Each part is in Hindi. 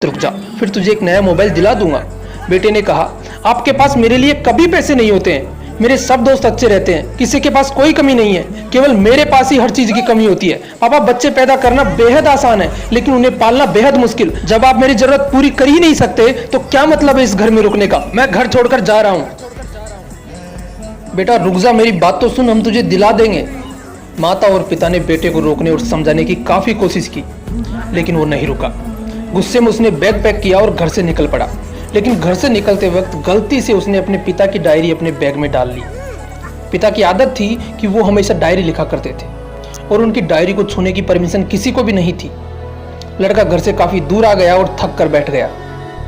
रुक जा, फिर तुझे एक नया मोबाइल दिला दूंगा। बेटे ने कहा, आपके पास मेरे लिए कभी पैसे नहीं होते हैं। मेरे सब दोस्त अच्छे रहते हैं, किसी के पास कोई कमी नहीं है, केवल मेरे पास ही हर चीज की कमी होती है। पापा, बच्चे पैदा करना बेहद आसान है, लेकिन उन्हें पालना बेहद मुश्किल। जब आप मेरी जरूरत पूरी कर ही नहीं सकते तो क्या मतलब है इस घर में रुकने का। मैं घर छोड़कर जा रहा हूँ। बेटा रुक जा, मेरी बात तो सुन, हम तुझे दिला देंगे। माता और पिता ने बेटे को रोकने और समझाने की काफी कोशिश की, लेकिन वो नहीं रुका। गुस्से में उसने बैग पैक किया और घर से निकल पड़ा। लेकिन घर से निकलते वक्त गलती से उसने अपने पिता की डायरी अपने बैग में डाल ली। पिता की आदत थी कि वो हमेशा डायरी लिखा करते थे और उनकी डायरी को छूने की परमिशन किसी को भी नहीं थी। लड़का घर से काफी दूर आ गया और थक कर बैठ गया।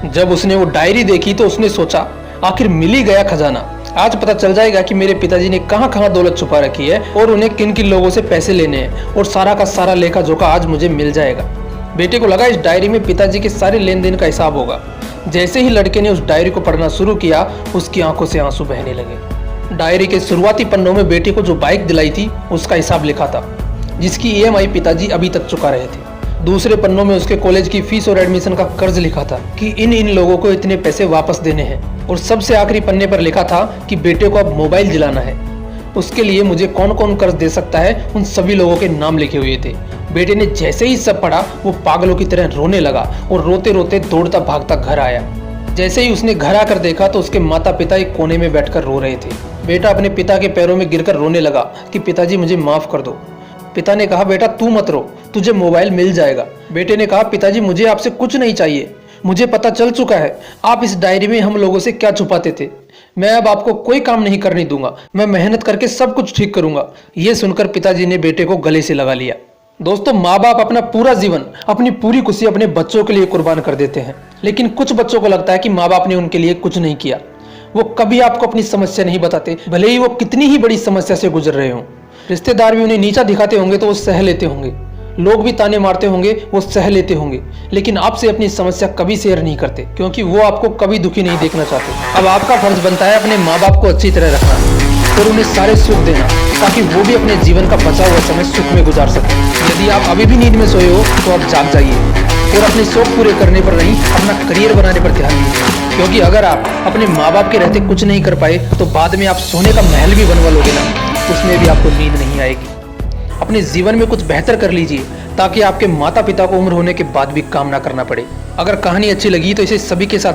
जब उसने वो डायरी देखी तो उसने सोचा, आखिर मिल ही गया खजाना। आज पता चल जाएगा कि मेरे पिताजी ने कहाँ कहाँ दौलत छुपा रखी है और उन्हें किन किन लोगों से पैसे लेने हैं, और सारा का सारा लेखा जोखा आज मुझे मिल जाएगा। बेटे को लगा इस डायरी में पिताजी के सारे लेन देन का हिसाब होगा। जैसे ही लड़के ने उस डायरी को पढ़ना शुरू किया, उसकी आंखों से आंसू बहने लगे। डायरी के शुरुआती पन्नों में बेटे को जो बाइक दिलाई थी उसका हिसाब लिखा था, जिसकी EMI पिताजी अभी तक चुका रहे थे। दूसरे पन्नों में उसके कॉलेज की फीस और एडमिशन का कर्ज लिखा था कि इन लोगों को इतने पैसे वापस देने हैं। और सबसे आखिरी पन्ने पर लिखा था कि बेटे को अब मोबाइल दिलाना है। उसके लिए मुझे कौन कौन कर्ज दे सकता है, उन सभी लोगों के नाम लिखे हुए थे। बेटे ने जैसे ही सब पढ़ा, वो पागलों की तरह रोने लगा और रोते रोते दौड़ता भागता घर आया। जैसे ही उसने घर आकर देखा तो उसके माता पिता एक कोने में बैठकर रो रहे थे। बेटा अपने पिता के पैरों में गिरकर रोने लगा कि पिताजी मुझे माफ कर दो। पिता ने कहा, बेटा तू मत रो, तुझे मोबाइल मिल जाएगा। बेटे ने कहा, पिताजी मुझे आपसे कुछ नहीं चाहिए, मुझे पता चल चुका है आप इस डायरी में हम लोगों से क्या छुपाते थे। मैं अब आपको कोई काम नहीं करने दूंगा, मैं मेहनत करके सब कुछ ठीक करूंगा। ये सुनकर पिताजी ने बेटे को गले से लगा लिया। दोस्तों, माँ बाप अपना पूरा जीवन, अपनी पूरी खुशी अपने बच्चों के लिए कुर्बान कर देते हैं, लेकिन कुछ बच्चों को लगता है कि माँ बाप ने उनके लिए कुछ नहीं किया। वो कभी आपको अपनी समस्या नहीं बताते, भले ही वो कितनी ही बड़ी समस्या से गुजर रहे हों। रिश्तेदार भी उन्हें नीचा दिखाते होंगे तो वो सह लेते होंगे, लोग भी ताने मारते होंगे, वो सह लेते होंगे, लेकिन आपसे अपनी समस्या कभी शेयर नहीं करते, क्योंकि वो आपको कभी दुखी नहीं देखना चाहते। अब आपका फर्ज बनता है अपने माँ बाप को अच्छी तरह रखना और उन्हें सारे सुख देना, ताकि वो भी अपने जीवन का बचा हुआ समय सुख में गुजार सकें। यदि आप अभी भी नींद में सोए हो तो आप जाग जाइए और अपने शौक पूरे करने पर नहीं, अपना करियर बनाने पर ध्यान दीजिए। क्योंकि अगर आप अपने माँ बाप के रहते कुछ नहीं कर पाए तो बाद में आप सोने का महल भी बनवा लोगे ना, उसमें भी आपको नींद नहीं आएगी। अपने जीवन में कुछ बेहतर कर लीजिए, ताकि आपके माता पिता को उम्र होने के बाद भी काम ना करना पड़े। अगर कहानी अच्छी लगी तो इसे सभी के साथ